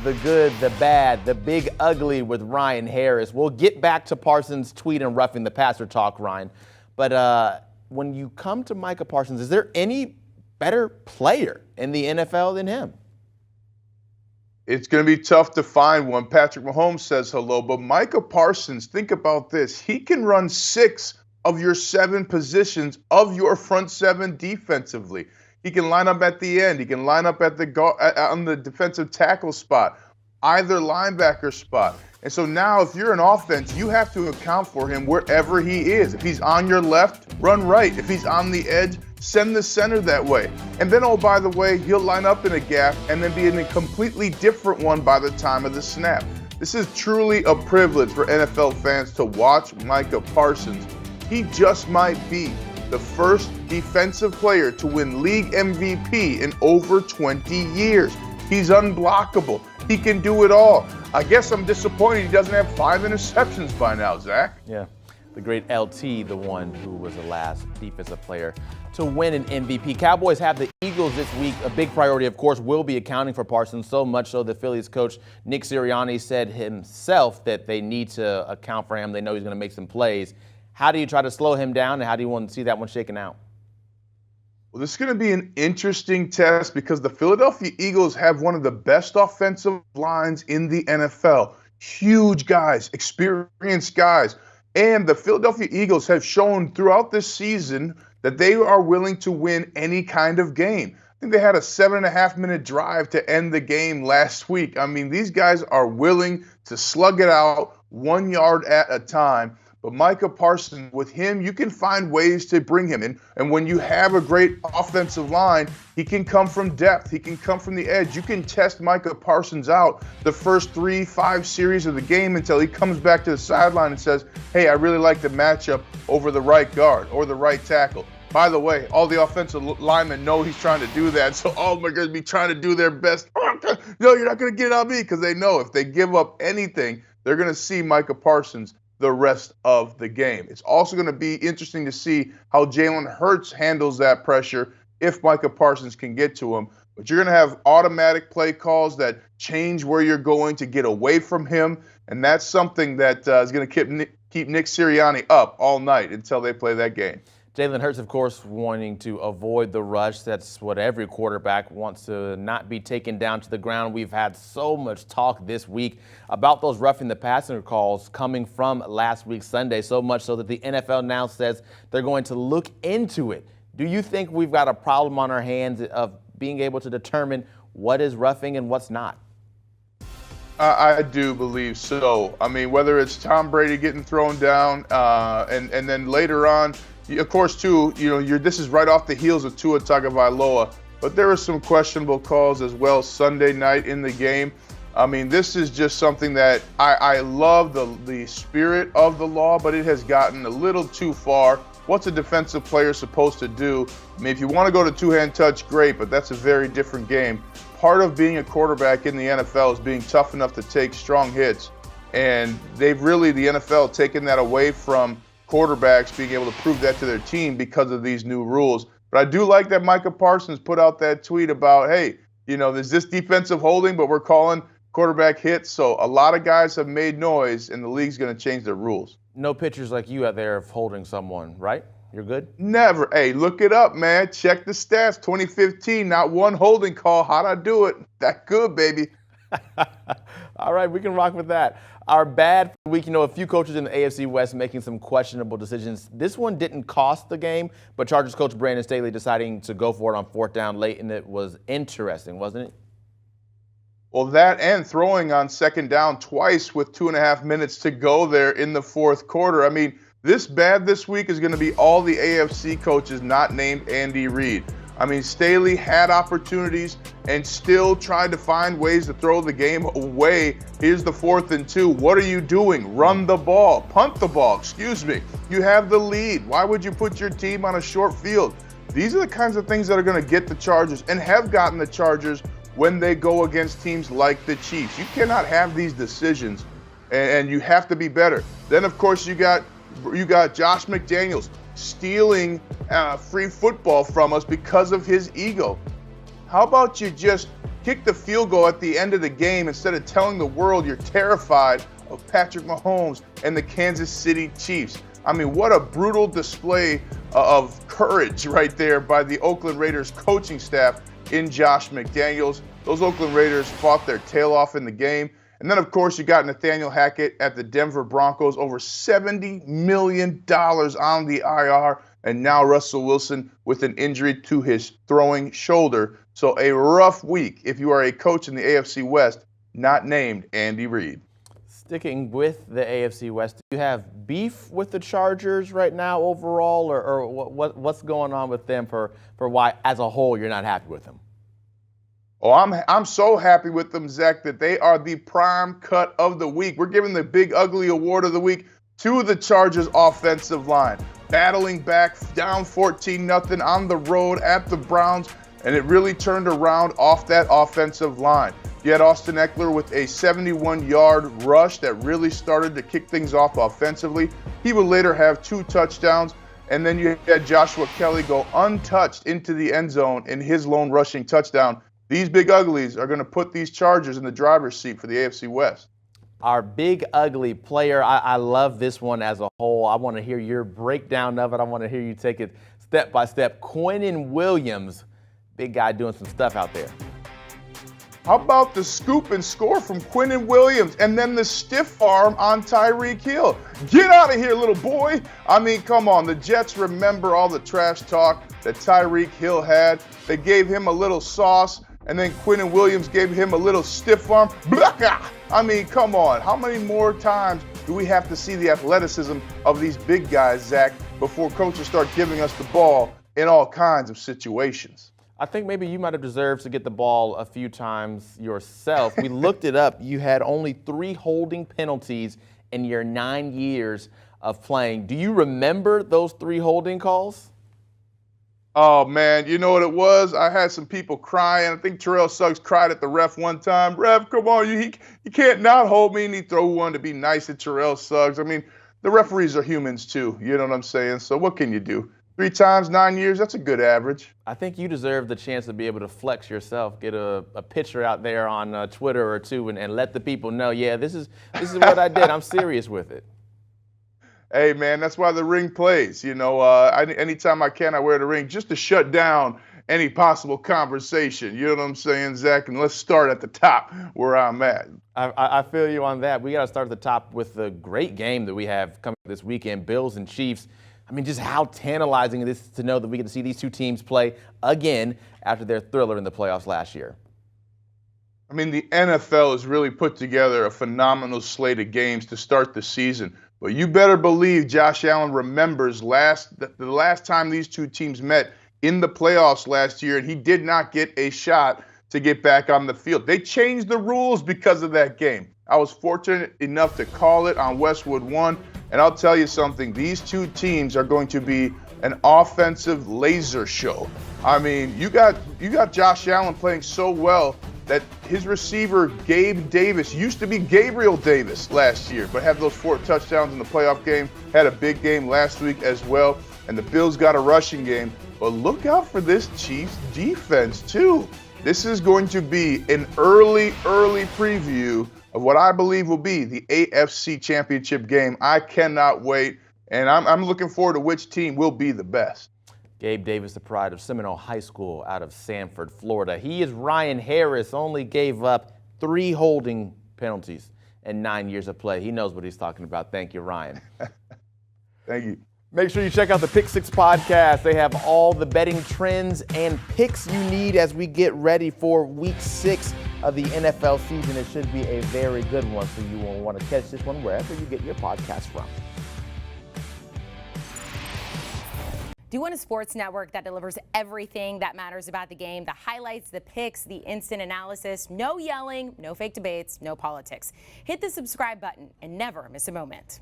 the good, the bad, the big ugly with Ryan Harris. We'll get back to Parsons' tweet and roughing the passer talk, Ryan. But when you come to Micah Parsons, is there any better player in the NFL than him? It's going to be tough to find one. Patrick Mahomes says hello, but Micah Parsons, think about this. He can run 6 of your 7 positions of your front 7 defensively. He can line up at the end. He can line up at on the defensive tackle spot, either linebacker spot. And so now if you're an offense, you have to account for him wherever he is. If he's on your left, run right. If he's on the edge, send the center that way. And then, oh, by the way, he'll line up in a gap and then be in a completely different one by the time of the snap. This is truly a privilege for NFL fans to watch Micah Parsons. He just might be the first defensive player to win league MVP in over 20 years. He's unblockable. He can do it all. I guess I'm disappointed he doesn't have 5 interceptions by now, Zach. Yeah, the great LT, the one who was the last defensive player to win an MVP. Cowboys have the Eagles this week. A big priority, of course, will be accounting for Parsons, so much so the Phillies coach Nick Sirianni said himself that they need to account for him. They know he's going to make some plays. How do you try to slow him down, and how do you want to see that one shaken out? Well, this is going to be an interesting test because the Philadelphia Eagles have one of the best offensive lines in the NFL. Huge guys, experienced guys. And the Philadelphia Eagles have shown throughout this season that they are willing to win any kind of game. I think they had a 7.5-minute drive to end the game last week. I mean, these guys are willing to slug it out 1 yard at a time. But Micah Parsons, with him, you can find ways to bring him in. And when you have a great offensive line, he can come from depth. He can come from the edge. You can test Micah Parsons out the first 3-5 series of the game until he comes back to the sideline and says, hey, I really like the matchup over the right guard or the right tackle. By the way, all the offensive linemen know he's trying to do that, so all of them are going to be trying to do their best. No, you're not going to get it on me, because they know if they give up anything, they're going to see Micah Parsons the rest of the game. It's also going to be interesting to see how Jalen Hurts handles that pressure if Micah Parsons can get to him. But you're going to have automatic play calls that change where you're going to get away from him, and that's something that is going to keep Nick Sirianni up all night until they play that game. Jalen Hurts, of course, wanting to avoid the rush. That's what every quarterback wants, to not be taken down to the ground. We've had so much talk this week about those roughing the passer calls coming from last week Sunday, so much so that the NFL now says they're going to look into it. Do you think we've got a problem on our hands of being able to determine what is roughing and what's not? I do believe so. I mean, whether it's Tom Brady getting thrown down and then later on, of course, too, this is right off the heels of Tua Tagovailoa, but there were some questionable calls as well Sunday night in the game. I mean, this is just something that I love the spirit of the law, but it has gotten a little too far. What's a defensive player supposed to do? I mean, if you want to go to two-hand touch, great, but that's a very different game. Part of being a quarterback in the NFL is being tough enough to take strong hits, and the NFL, taken that away from quarterbacks being able to prove that to their team because of these new rules. But I do like that Micah Parsons put out that tweet about, hey, there's this defensive holding, but we're calling quarterback hits. So a lot of guys have made noise, and the league's going to change their rules. No pictures like you out there of holding someone, right? You're good? Never. Hey, look it up, man. Check the stats. 2015, not one holding call. How'd I do it? That good, baby. All right, we can rock with that. Our bad for the week, a few coaches in the AFC West making some questionable decisions. This one didn't cost the game, but Chargers coach Brandon Staley deciding to go for it on 4th down late, and it was interesting, wasn't it? Well, that and throwing on 2nd down twice with 2.5 minutes to go there in the 4th quarter. I mean, this bad this week is going to be all the AFC coaches not named Andy Reid. I mean, Staley had opportunities and still tried to find ways to throw the game away. Here's the 4th and 2. What are you doing? Run the ball. Punt the ball. Excuse me. You have the lead. Why would you put your team on a short field? These are the kinds of things that are going to get the Chargers and have gotten the Chargers when they go against teams like the Chiefs. You cannot have these decisions, and you have to be better. Then, of course, you got Josh McDaniels stealing free football from us because of his ego. How about you just kick the field goal at the end of the game instead of telling the world you're terrified of Patrick Mahomes and the Kansas City Chiefs. I mean, what a brutal display of courage right there by the Oakland Raiders coaching staff in Josh McDaniels. Those Oakland Raiders fought their tail off in the game. And then, of course, you got Nathaniel Hackett at the Denver Broncos, over $70 million on the IR. And now Russell Wilson with an injury to his throwing shoulder. So a rough week if you are a coach in the AFC West, not named Andy Reid. Sticking with the AFC West, do you have beef with the Chargers right now overall, or what's going on with them for why, as a whole, you're not happy with them? Oh, I'm so happy with them, Zach, that they are the prime cut of the week. We're giving the Big Ugly Award of the week to the Chargers offensive line. Battling back, down 14-0 on the road at the Browns, and it really turned around off that offensive line. You had Austin Eckler with a 71-yard rush that really started to kick things off offensively. He would later have 2 touchdowns, and then you had Joshua Kelly go untouched into the end zone in his lone rushing touchdown. These Big Uglies are going to put these Chargers in the driver's seat for the AFC West. Our Big Ugly player, I love this one as a whole. I want to hear your breakdown of it. I want to hear you take it step by step. Quinnen Williams, big guy doing some stuff out there. How about the scoop and score from Quinnen Williams and then the stiff arm on Tyreek Hill? Get out of here, little boy. I mean, come on. The Jets remember all the trash talk that Tyreek Hill had. They gave him a little sauce, and then Quinnen Williams gave him a little stiff arm. Blacka! I mean, come on. How many more times do we have to see the athleticism of these big guys, Zach, before coaches start giving us the ball in all kinds of situations? I think maybe you might have deserved to get the ball a few times yourself. We looked it up. You had only 3 holding penalties in your 9 years of playing. Do you remember those 3 holding calls? Oh, man, you know what it was? I had some people crying. I think Terrell Suggs cried at the ref one time. Ref, come on, you can't not hold me. And he throw one to be nice at Terrell Suggs. I mean, the referees are humans too. You know what I'm saying? So what can you do? 3 times, 9 years, that's a good average. I think you deserve the chance to be able to flex yourself, get a picture out there on Twitter or two and let the people know, yeah, this is what I did. I'm serious with it. Hey, man, that's why the ring plays. You know, anytime I can, I wear the ring just to shut down any possible conversation. You know what I'm saying, Zach? And let's start at the top where I'm at. I feel you on that. We got to start at the top with the great game that we have coming this weekend, Bills and Chiefs. I mean, just how tantalizing it is to know that we get to see these 2 teams play again after their thriller in the playoffs last year. I mean, the NFL has really put together a phenomenal slate of games to start the season. But you better believe Josh Allen remembers the last time these 2 teams met in the playoffs last year, and he did not get a shot to get back on the field. They changed the rules because of that game. I was fortunate enough to call it on Westwood One, and I'll tell you something, these 2 teams are going to be an offensive laser show. I mean, you got Josh Allen playing so well that his receiver, Gabe Davis, used to be Gabriel Davis last year, but had those 4 touchdowns in the playoff game, had a big game last week as well, and the Bills got a rushing game. But look out for this Chiefs defense, too. This is going to be an early preview of what I believe will be the AFC Championship game. I cannot wait, and I'm looking forward to which team will be the best. Gabe Davis, the pride of Seminole High School out of Sanford, Florida. He is Ryan Harris, only gave up 3 holding penalties in 9 years of play. He knows what he's talking about. Thank you, Ryan. Thank you. Make sure you check out the Pick 6 podcast. They have all the betting trends and picks you need as we get ready for week 6 of the NFL season. It should be a very good one, so you will want to catch this one wherever you get your podcast from. Do you want a sports network that delivers everything that matters about the game? The highlights, the picks, the instant analysis, no yelling, no fake debates, no politics. Hit the subscribe button and never miss a moment.